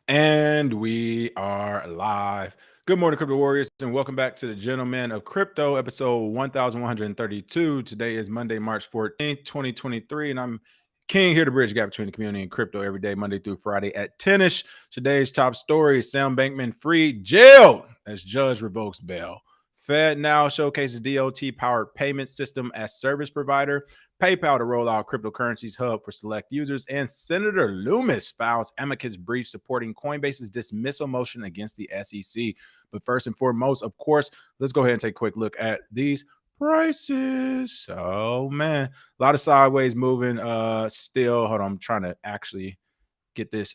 And we are live. Good morning, Crypto Warriors, and welcome back to the Gentleman of Crypto, episode 1132. Today is Monday, March 14th, 2023, and I'm King here to bridge the gap between the community and crypto every day, Monday through Friday at 10ish. Today's top story: Sam Bankman freed, jailed as judge revokes bail. FedNow showcases DOT-powered payment system as service provider. PayPal to roll out cryptocurrencies hub for select users, and Senator Loomis files amicus brief supporting Coinbase's dismissal motion against the SEC. But first and foremost, of course, let's go ahead and take a quick look at these prices. Oh man, a lot of sideways moving. Still, hold on, I'm trying to actually get this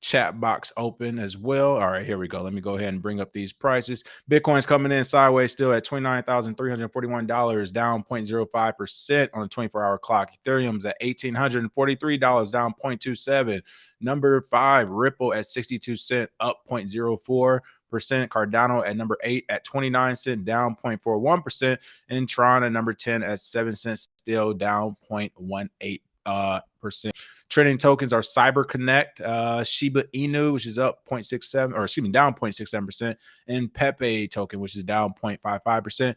chat box open as well. All right, here we go. Let me go ahead and bring up these prices. Bitcoin's coming in sideways still at $29,341, down 0.05% on a 24-hour clock. Ethereum's at $1,843, down 0.27. Number 5, Ripple at 62 cents, up 0.04%. Cardano at number 8 at 29 cents, down 0.41%. And Tron at number 10 at 7 cents, still down 0.18%. Trending tokens are CyberConnect, Shiba Inu, which is up 0.67, or excuse me, down 0.67%, and Pepe token, which is down 0.55%.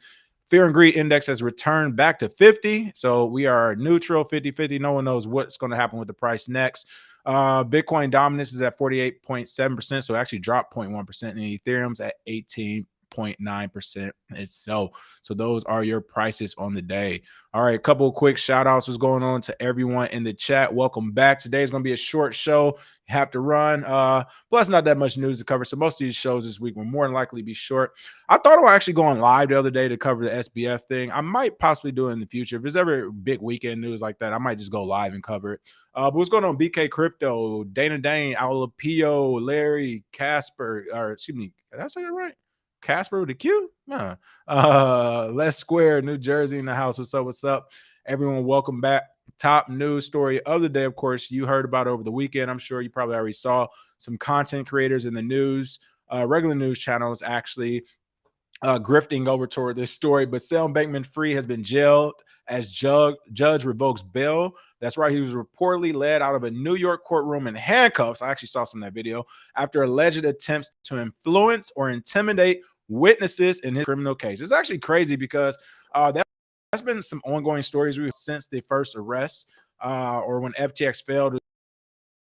Fear and Greed Index has returned back to 50. So we are neutral, 50-50. No one knows what's going to happen with the price next. Bitcoin dominance is at 48.7%, so it actually dropped 0.1%, and Ethereum's at 18.9% itself. So those are your prices on the day. All right, a couple of quick shout outs. What's going on to everyone in the chat? Welcome back. Today is going to be a short show. Have to run. Plus, not that much news to cover. So most of these shows this week will more than likely be short. I thought about actually going live the other day to cover the SBF thing. I might possibly do it in the future. If there's ever big weekend news like that, I might just go live and cover it. But what's going on? BK Crypto, Dana Dane, Alapio, Larry, Casper, or excuse me, did I say that right? Casper with a Q? Les Square, New Jersey in the house. What's up? What's up? Everyone, welcome back. Top news story of the day, of course, you heard about over the weekend. I'm sure you probably already saw some content creators in the news, regular news channels actually grifting over toward this story. But Sam Bankman-Fried has been jailed as judge revokes bail. That's right. He was reportedly led out of a New York courtroom in handcuffs. I actually saw some of that video after alleged attempts to influence or intimidate witnesses in his criminal case. It's actually crazy because that's been some ongoing stories since the first arrest or when FTX failed.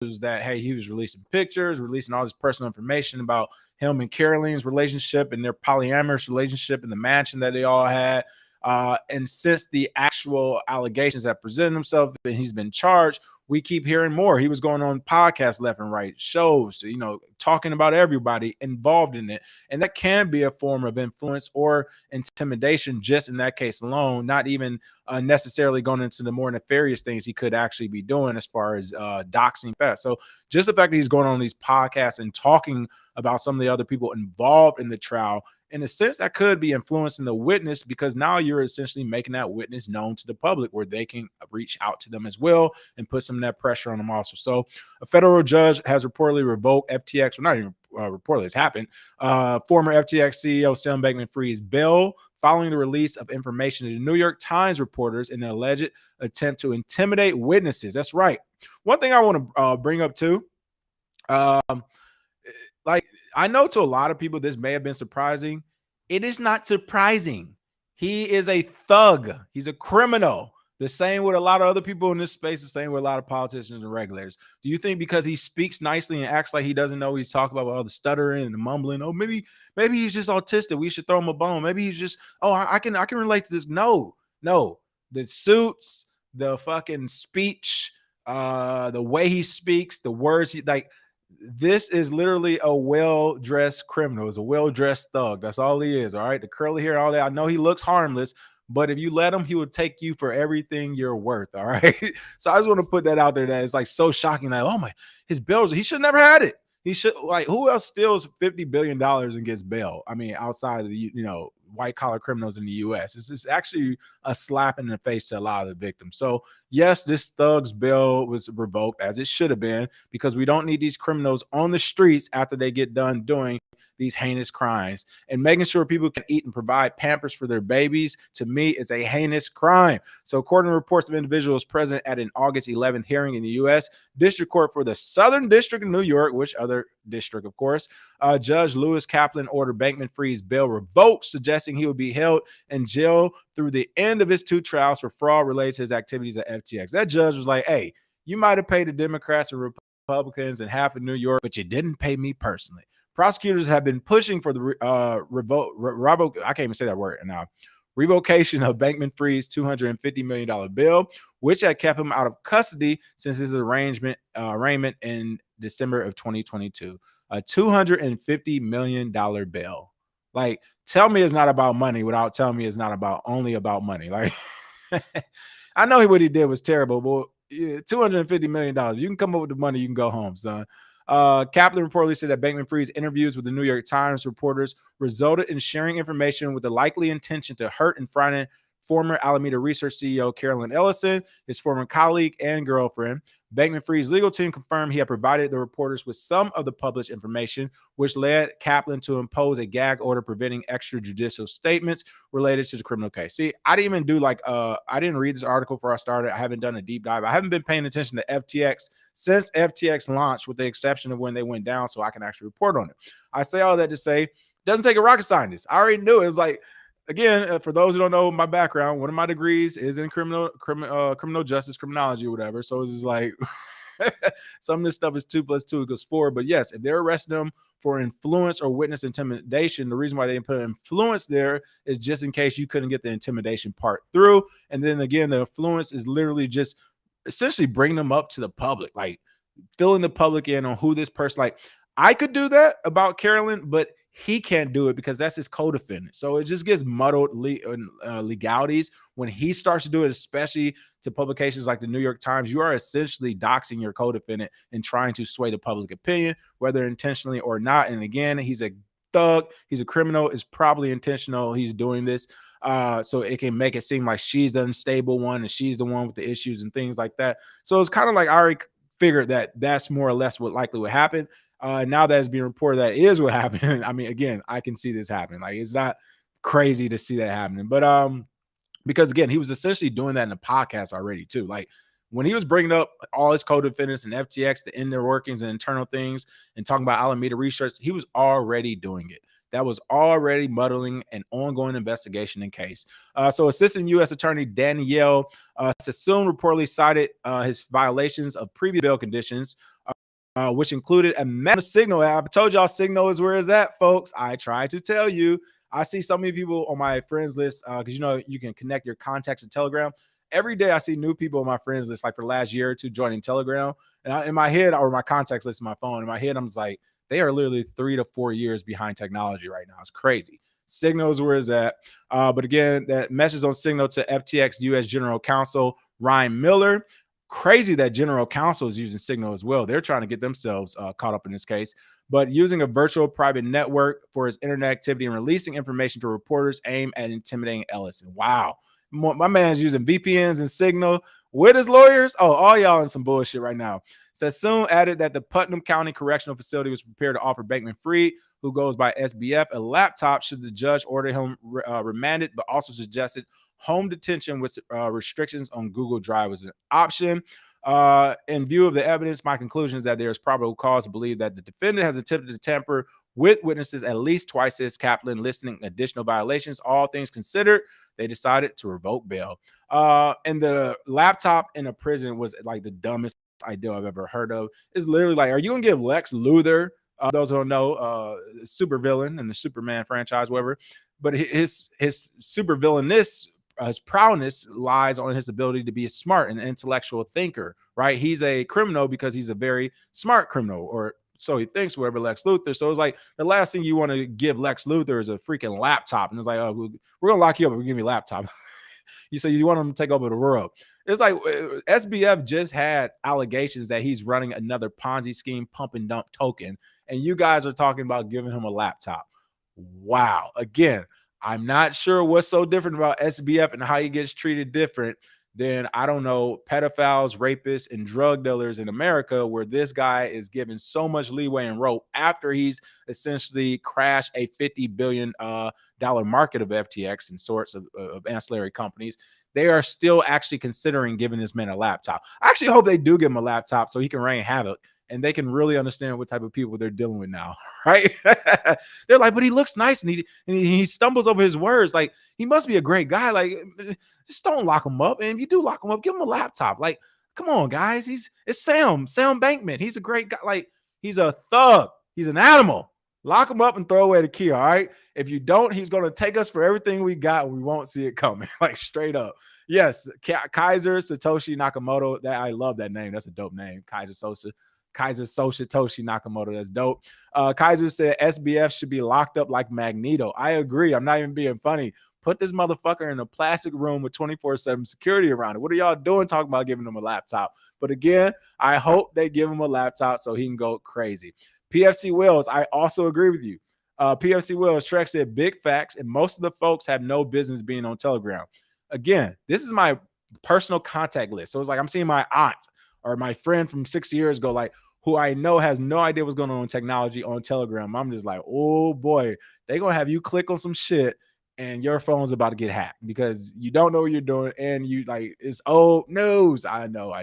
Was that, hey, he was releasing pictures, releasing all this personal information about him and Caroline's relationship and their polyamorous relationship in the mansion that they all had. And since the actual allegations that presented himself and he's been charged, we keep hearing more. He was going on podcasts left and right, shows, talking about everybody involved in it. And that can be a form of influence or intimidation just in that case alone, not even necessarily going into the more nefarious things he could actually be doing as far as doxing that. So just the fact that he's going on these podcasts and talking about some of the other people involved in the trial, in a sense, that could be influencing the witness, because now you're essentially making that witness known to the public where they can reach out to them as well and put some of that pressure on them also. So a federal judge has reportedly revoked FTX, well, not even reportedly, it's happened, former FTX CEO Sam Bankman-Fried's bail following the release of information to the New York Times reporters in an alleged attempt to intimidate witnesses. That's right. One thing I want to bring up too, like, I know to a lot of people this may have been surprising. It is not surprising. He is a thug. He's a criminal. The same with a lot of other people in this space, the same with a lot of politicians and regulators. Do you think because he speaks nicely and acts like he doesn't know what he's talking about, all the stuttering and the mumbling, oh, maybe he's just autistic, we should throw him a bone. Maybe he's just, oh, I can relate to this. No. The suits, the fucking speech, the way he speaks, the words this is literally a well-dressed criminal. It's a well-dressed thug. That's all he is, all right? The curly hair, all that. I know he looks harmless, but if you let him, he will take you for everything you're worth, all right? So I just want to put that out there that it's like so shocking that, oh my, his bills, he should never had it. He should, like, who else steals $50 billion and gets bail? I mean, outside of the, white collar criminals in the U.S. It's actually a slap in the face to a lot of the victims. So yes, this thug's bail was revoked, as it should have been, because we don't need these criminals on the streets after they get done doing these heinous crimes. And making sure people can eat and provide Pampers for their babies, to me, is a heinous crime. So according to reports of individuals present at an August 11th hearing in the U.S. District Court for the Southern District of New York, which other district, of course, Judge Lewis Kaplan ordered Bankman-Fried's bail revoked, suggesting he would be held in jail through the end of his 2 trials for fraud related to his activities at FTX. That judge was like, hey, you might have paid the Democrats and Republicans and half of New York, but you didn't pay me personally. Prosecutors have been pushing for the I can't even say that word now. Revocation of Bankman-Fried's $250 million bail, which had kept him out of custody since his arraignment in December of 2022. A $250 million bail. Like, tell me it's not about money without telling me it's not only about money. Like, I know what he did was terrible, but $250 million. You can come up with the money, you can go home, son. Kaplan reportedly said that Bankman-Fried's interviews with the New York Times reporters resulted in sharing information with the likely intention to hurt and frighten former Alameda Research CEO Carolyn Ellison, his former colleague and girlfriend. Bankman-Fried's legal team confirmed he had provided the reporters with some of the published information, which led Kaplan to impose a gag order preventing extrajudicial statements related to the criminal case. See, I didn't even do I didn't read this article before I started. I haven't done a deep dive. I haven't been paying attention to FTX since FTX launched, with the exception of when they went down, so I can actually report on it. I say all that to say, it doesn't take a rocket scientist. I already knew it. It was like, again, for those who don't know my background, one of my degrees is in criminal justice, criminology, or whatever. So it's just like some of this stuff is 2 + 2 = 4. But yes, if they're arresting them for influence or witness intimidation, the reason why they put influence there is just in case you couldn't get the intimidation part through. And then again, the influence is literally just essentially bringing them up to the public, like filling the public in on who this person. Like, I could do that about Carolyn, but he can't do it because that's his co-defendant. So it just gets muddled legalities when he starts to do it, especially to publications like the New York Times. You are essentially doxing your co-defendant and trying to sway the public opinion, whether intentionally or not. And again, he's a thug. He's a criminal. It's probably intentional. He's doing this so it can make it seem like she's the unstable one and she's the one with the issues and things like that. So it's kind of like I already figured that that's more or less what likely would happen. Now that it's being reported that is what happened, I mean, again, I can see this happening. Like, it's not crazy to see that happening, but because again, he was essentially doing that in the podcast already too. Like, when he was bringing up all his co-defendants and FTX, the inner workings and internal things, and talking about Alameda Research, he was already doing it. That was already muddling an ongoing investigation in case. So Assistant U.S. Attorney Danielle Sassoon reportedly cited his violations of previous bail conditions, which included a massive Signal app. I told y'all Signal is where it's at, folks. I try to tell you. I see so many people on my friends list because, you know, you can connect your contacts to Telegram. Every day I see new people on my friends list, like for the last year or two, joining Telegram. And in my head, or my contacts list on my phone, in my head, I'm just like, they are literally 3 to 4 years behind technology right now. It's crazy. Signal is where it's at. But again, that message on Signal to FTX U.S. General Counsel Ryan Miller. Crazy that General Counsel is using Signal as well. They're trying to get themselves caught up in this case. But using a virtual private network for his internet activity and releasing information to reporters aimed at intimidating Ellison. Wow. My man's using VPNs and Signal with his lawyers. Oh, all y'all in some bullshit right now. Sassoon added that the Putnam County Correctional Facility was prepared to offer Bankman-Fried, who goes by SBF, a laptop should the judge order him remanded, but also suggested home detention with restrictions on Google Drive was an option. In view of the evidence, my conclusion is that there is probable cause to believe that the defendant has attempted to tamper with witnesses at least twice, says Kaplan, listing additional violations. All things considered, they decided to revoke bail. And the laptop in a prison was like the dumbest idea I've ever heard of. It's literally like, are you gonna give Lex Luthor, those who don't know, super villain in the Superman franchise, whatever, but his super villainess, his prowess lies on his ability to be a smart and intellectual thinker, right? He's a criminal because he's a very smart criminal, or so he thinks, whatever, Lex Luthor. So it's like the last thing you want to give Lex Luthor is a freaking laptop. And it's like, oh, we're going to lock you up. We're give you a laptop. You say you want him to take over the world. It's like SBF just had allegations that he's running another Ponzi scheme, pump and dump token. And you guys are talking about giving him a laptop. Wow. Again, I'm not sure what's so different about SBF and how he gets treated different than, I don't know, pedophiles, rapists, and drug dealers in America, where this guy is given so much leeway and rope after he's essentially crashed a $50 billion dollar market of FTX and sorts of ancillary companies. They are still actually considering giving this man a laptop. I actually hope they do give him a laptop so he can reign havoc and they can really understand what type of people they're dealing with now, right? They're like, but he looks nice and he stumbles over his words. Like, he must be a great guy. Like, just don't lock him up. And if you do lock him up, give him a laptop. Like, come on, guys. It's Sam Bankman. He's a great guy. Like, he's a thug. He's an animal. Lock him up and throw away the key. All right. If you don't, he's going to take us for everything we got and we won't see it coming. Like, straight up. Yes. Kaiser Satoshi Nakamoto. That, I love that name. That's a dope name. Kaiser Satoshi Nakamoto. That's dope. Kaiser said SBF should be locked up like Magneto. I agree. I'm not even being funny. Put this motherfucker in a plastic room with 24/7 security around it. What are y'all doing talking about giving him a laptop? But again, I hope they give him a laptop so he can go crazy. PFC Wills, I also agree with you. PFC Wills, Trek said big facts, and most of the folks have no business being on Telegram. Again, this is my personal contact list. So it's like I'm seeing my aunt or my friend from 6 years ago, like, who I know has no idea what's going on in technology on Telegram. I'm just like, oh boy, they're going to have you click on some shit and your phone's about to get hacked because you don't know what you're doing. And you like, it's old news. I know.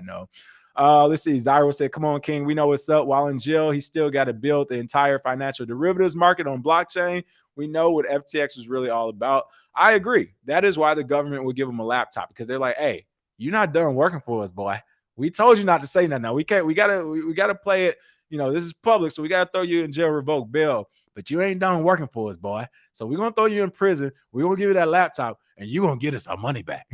Let's see. Zyro said, come on, King. We know what's up. While in jail, he still got to build the entire financial derivatives market on blockchain. We know what FTX was really all about. I agree. That is why the government would give him a laptop, because they're like, hey, you're not done working for us, boy. We told you not to say nothing. Now we can't. We gotta play it. You know, this is public, so we gotta throw you in jail, revoke bail. But you ain't done working for us, boy. So we're gonna throw you in prison. We're gonna give you that laptop, and you're gonna get us our money back.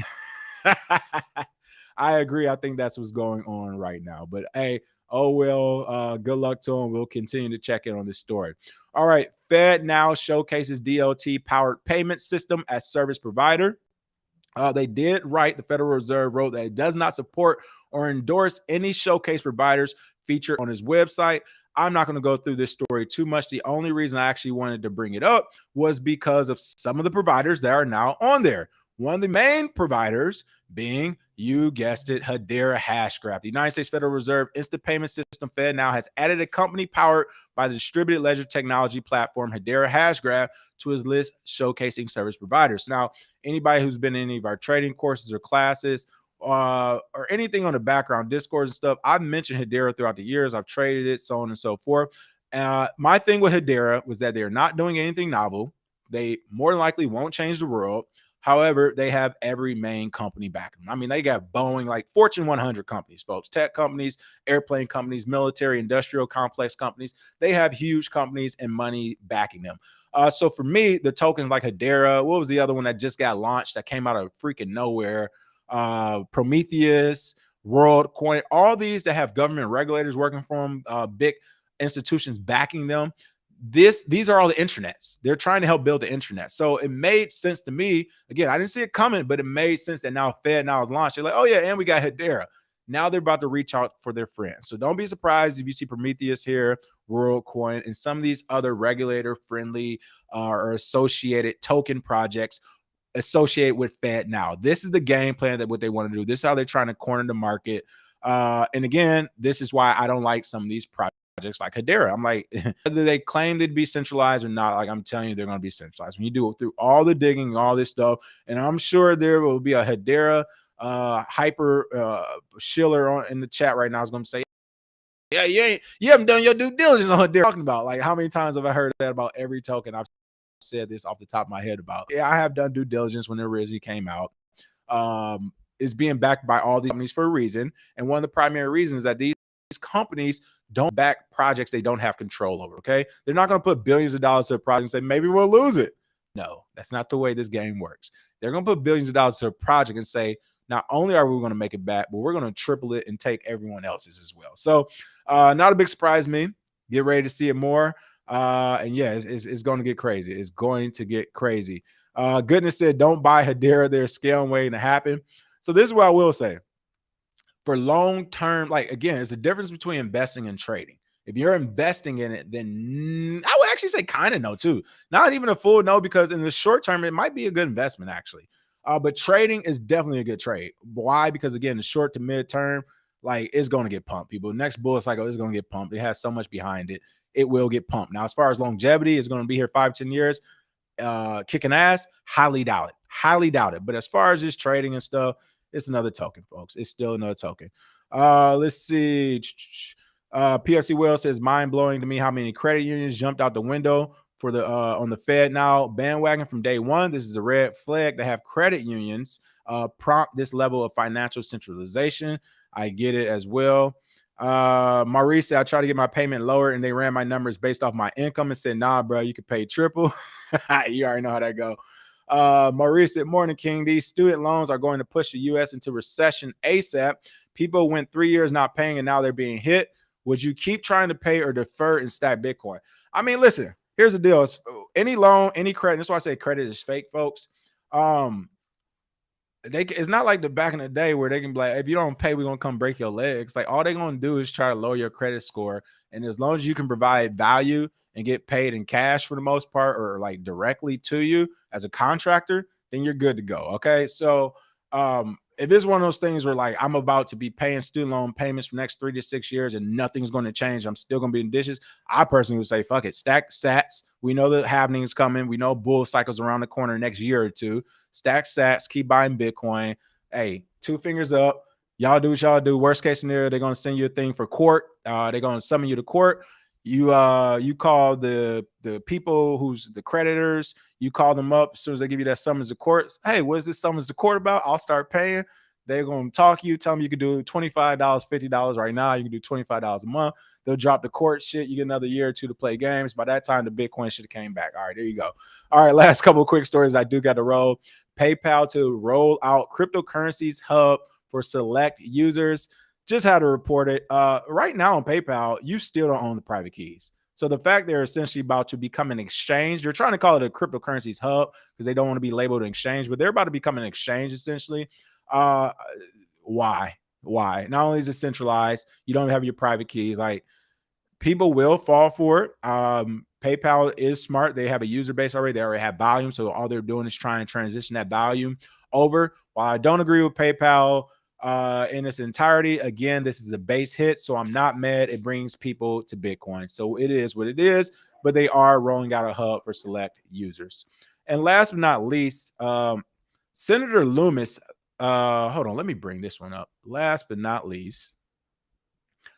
I agree. I think that's what's going on right now. But hey, oh well. Good luck to him. We'll continue to check in on this story. All right. FedNow showcases DLT powered payment system as service provider. They did write, the Federal Reserve wrote that it does not support or endorse any showcase providers featured on his website. I'm not going to go through this story too much. The only reason I actually wanted to bring it up was because of some of the providers that are now on there. One of the main providers being, you guessed it, Hedera Hashgraph. The United States Federal Reserve Instant Payment System FedNow has added a company powered by the distributed ledger technology platform Hedera Hashgraph to his list showcasing service providers. Now, anybody who's been in any of our trading courses or classes or anything on the background discourse and stuff, I've mentioned Hedera throughout the years. I've traded it, so on and so forth. My thing with Hedera was that they're not doing anything novel. They more than likely won't change the world. However, they have every main company backing them. I mean, they got Boeing, like Fortune 100 companies, folks, tech companies, airplane companies, military, industrial complex companies. They have huge companies and money backing them. So for me, the tokens like Hedera, what was the other one that just got launched that came out of freaking nowhere? Prometheus, WorldCoin, all these that have government regulators working for them, big institutions backing them. These are all the intranets. They're trying to help build the internet. So it made sense to me. Again, I didn't see it coming, but it made sense that now FedNow is launched. They're like, oh yeah, and we got Hedera. Now they're about to reach out for their friends. So don't be surprised if you see Prometheus here, WorldCoin, and some of these other regulator-friendly or associated token projects associated with FedNow. This is the game plan that what they want to do. This is how they're trying to corner the market. And again, this is why I don't like some of these projects like Hedera. I'm like, whether they claim to be centralized or not, like I'm telling you, they're going to be centralized. When you do it through all the digging, all this stuff, and I'm sure there will be a Hedera hyper Schiller in the chat right now is going to say, yeah, you haven't done your due diligence on Hedera. Talking about, like, how many times have I heard that about every token? I've said this off the top of my head about. Yeah, I have done due diligence when it originally came out. Is being backed by all these companies for a reason, and one of the primary reasons that these companies don't back projects they don't have control over. Okay, they're not going to put billions of dollars to a project and say maybe we'll lose it. No, that's not the way this game works. They're going to put billions of dollars to a project and say, not only are we going to make it back, but we're going to triple it and take everyone else's as well. So not a big surprise to me. Get ready to see it more. And yeah, it's going to get crazy. It's going to get crazy. Goodness said, don't buy Hedera. They're scaling waiting to happen. So this is what I will say. For long term, like, again, it's a difference between investing and trading. If you're investing in it, then I would actually say kind of no too. Not even a full no, because in the short term, it might be a good investment actually. But trading is definitely a good trade. Why? Because again, the short to mid term, like it's going to get pumped. People, next bull cycle is going to get pumped. It has so much behind it. It will get pumped. Now, as far as longevity, it's going to be here 5-10 years, kicking ass. Highly doubt it. Highly doubt it. But as far as just trading and stuff, it's another token, folks. It's still another token. Let's see. PFC Will says, mind blowing to me how many credit unions jumped out the window for the on the FedNow bandwagon from day one. This is a red flag to have credit unions prompt this level of financial centralization. I get it as well. Maurice said, I tried to get my payment lower and they ran my numbers based off my income and said, nah, bro, you could pay triple. You already know how that go. Maurice said, morning, King. These student loans are going to push the U.S. into recession ASAP. People went 3 years not paying and now they're being hit. Would you keep trying to pay or defer and stack Bitcoin? I mean, listen, here's the deal. It's any loan, any credit. That's why I say credit is fake, folks. It's not like the back in the day where they can be like, if you don't pay, we're gonna come break your legs. Like all they're gonna do is try to lower your credit score. And as long as you can provide value and get paid in cash for the most part, or like directly to you as a contractor, then you're good to go. Okay. So if it's one of those things where like I'm about to be paying student loan payments for the next 3 to 6 years and nothing's going to change, I'm still going to be in dishes, I personally would say, fuck it, stack sats. We know the halving is coming. We know bull cycles around the corner next year or two. Stack sats, keep buying Bitcoin. Hey, 2 fingers up. Y'all do what y'all do. Worst case scenario, they're going to send you a thing for court. They're going to summon you to court. You call the people who's the creditors, you call them up as soon as they give you that summons to court. Hey, what is this summons to court about? I'll start paying. They're going to talk to you, tell them you can do $25, $50 right now. You can do $25 a month. They'll drop the court shit. You get another year or two to play games. By that time, the Bitcoin should have came back. All right, there you go. All right, last couple of quick stories. I do got to roll. PayPal to roll out cryptocurrencies hub for select users. Just had to report it. Right now on PayPal, you still don't own the private keys. So the fact they're essentially about to become an exchange, they're trying to call it a cryptocurrencies hub because they don't want to be labeled an exchange, but they're about to become an exchange essentially. Why? Not only is it centralized, you don't have your private keys. Like people will fall for it. PayPal is smart. They have a user base already. They already have volume. So all they're doing is trying to transition that volume over. While I don't agree with PayPal in its entirety, again, this is a base hit. So I'm not mad. It brings people to Bitcoin. So it is what it is, but they are rolling out a hub for select users. And last but not least, Senator Loomis, hold on, let me bring this one up. Last but not least,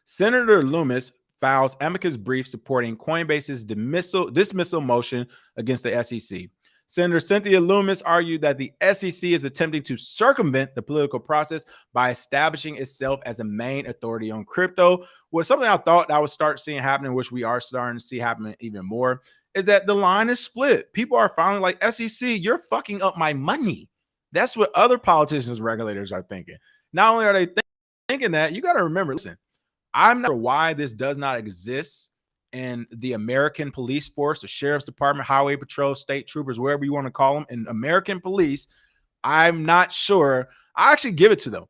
Senator Loomis files amicus brief supporting Coinbase's dismissal motion against the SEC. Senator Cynthia Loomis argued that the SEC is attempting to circumvent the political process by establishing itself as a main authority on crypto. Was something I thought I would start seeing happening, which we are starting to see happening even more, is that the line is split. People are finally like, SEC, you're fucking up my money. That's what other politicians, regulators are thinking. Not only are they thinking that, you got to remember, listen, I'm not sure why this does not exist in the American police force, the sheriff's department, highway patrol, state troopers, wherever you want to call them, in American police. I'm not sure. I actually give it to them.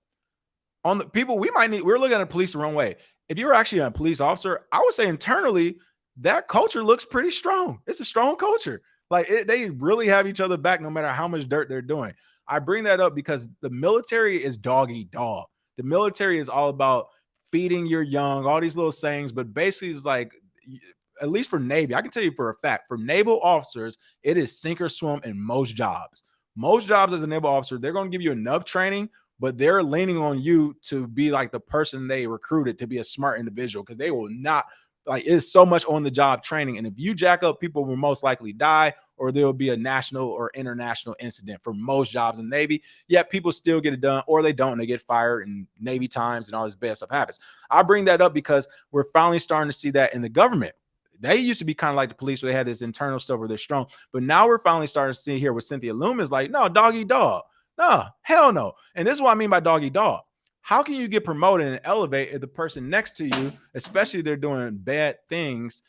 On the people we're looking at police the wrong way. If you're actually a police officer, I would say internally, that culture looks pretty strong. It's a strong culture. Like they really have each other back no matter how much dirt they're doing. I bring that up because the military is dog eat dog. The military is all about feeding your young, all these little sayings, but basically it's like, at least for Navy, I can tell you for a fact, for naval officers, it is sink or swim in most jobs. Most jobs as a naval officer, they're going to give you enough training, but they're leaning on you to be like the person they recruited to be a smart individual, because they will not, like, it's so much on the job training. And if you jack up, people will most likely die, or there will be a national or international incident for most jobs in the Navy. Yet people still get it done, or they don't, and they get fired, and Navy times and all this bad stuff happens. I bring that up because we're finally starting to see that in the government. They used to be kind of like the police where they had this internal stuff where they're strong. But now we're finally starting to see here with Cynthia Loomis, like, no, doggy dog. No, hell no. And this is what I mean by doggy dog. How can you get promoted and elevate if the person next to you, especially if they're doing bad things,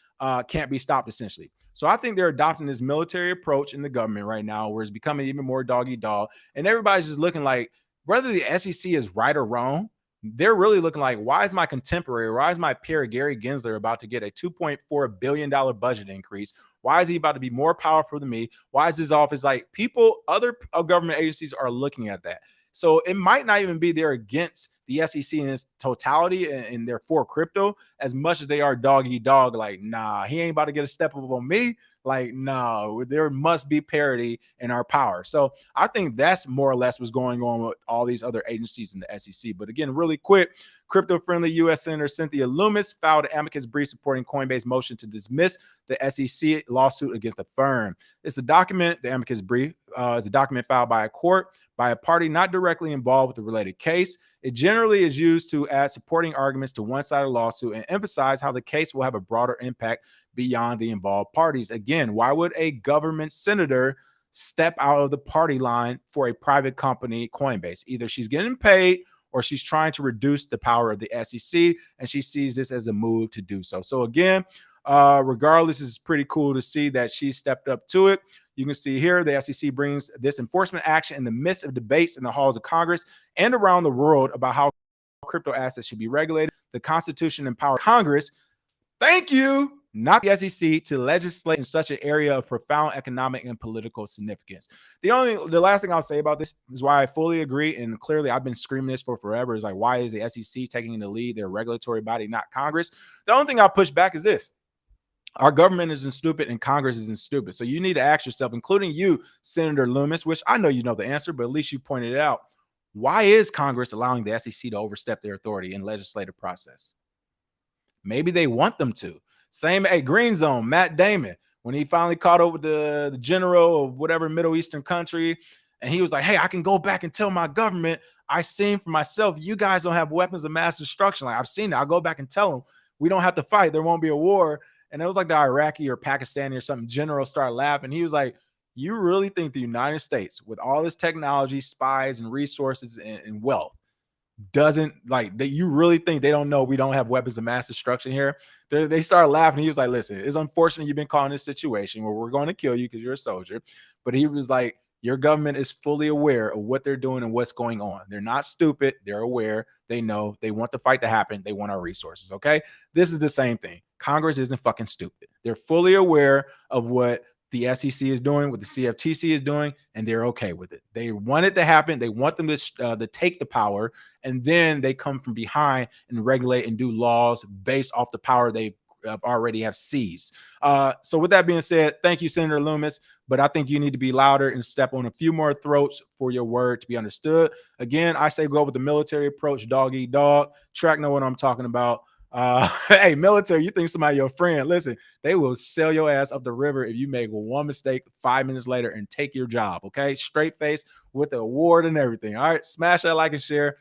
can't be stopped, essentially? So I think they're adopting this military approach in the government right now, where it's becoming even more doggy dog. And everybody's just looking like, whether the SEC is right or wrong, they're really looking like, why is my contemporary, why is my peer Gary Gensler about to get a $2.4 billion budget increase? Why is he about to be more powerful than me? Why is his office like people, other government agencies are looking at that. So it might not even be they're against the SEC in its totality and they're for crypto as much as they are dog eat dog. Like, nah, he ain't about to get a step up on me. Like, no, there must be parity in our power. So I think that's more or less what's going on with all these other agencies in the SEC. But again, really quick, crypto-friendly U.S. Senator Cynthia Loomis filed an amicus brief supporting Coinbase motion to dismiss the SEC lawsuit against the firm. It's a document, the amicus brief is a document filed by a court by a party not directly involved with the related case. It generally is used to add supporting arguments to one side of the lawsuit and emphasize how the case will have a broader impact beyond the involved parties. Again, why would a government senator step out of the party line for a private company, Coinbase? Either she's getting paid or she's trying to reduce the power of the SEC, and she sees this as a move to do so. So again, regardless, it's pretty cool to see that she stepped up to it. You can see here the SEC brings this enforcement action in the midst of debates in the halls of Congress and around the world about how crypto assets should be regulated. The Constitution empowers Congress, thank you, not the SEC, to legislate in such an area of profound economic and political significance. The last thing I'll say about this is why I fully agree, and clearly I've been screaming this for forever, is like, why is the SEC taking the lead? Their regulatory body, not Congress. The only thing I'll push back is this. Our government isn't stupid and Congress isn't stupid. So you need to ask yourself, including you, Senator Loomis, which I know you know the answer, but at least you pointed it out. Why is Congress allowing the SEC to overstep their authority in legislative process? Maybe they want them to. Same at Green Zone, Matt Damon, when he finally caught up with the general of whatever Middle Eastern country, and he was like, hey, I can go back and tell my government, I seen for myself, you guys don't have weapons of mass destruction. Like, I've seen it. I'll go back and tell them we don't have to fight. There won't be a war. And it was like the Iraqi or Pakistani or something general started laughing. He was like, you really think the United States, with all this technology, spies and resources and wealth, doesn't like that? You really think they don't know we don't have weapons of mass destruction here? They started laughing. He was like, listen, it's unfortunate you've been caught in this situation where we're going to kill you because you're a soldier. But he was like, your government is fully aware of what they're doing and what's going on. They're not stupid. They're aware. They know. They want the fight to happen. They want our resources. Okay. This is the same thing. Congress isn't fucking stupid. They're fully aware of what the SEC is doing, what the CFTC is doing, and they're okay with it. They want it to happen. They want them to take the power, and then they come from behind and regulate and do laws based off the power they already have seized. So with that being said, thank you, Senator Loomis, but I think you need to be louder and step on a few more throats for your word to be understood. Again, I say go with the military approach, dog eat dog. Track know what I'm talking about. Hey, military, you think somebody your friend? Listen, they will sell your ass up the river if you make one mistake 5 minutes later and take your job. Okay, straight face with the award and everything. All right, smash that like and share.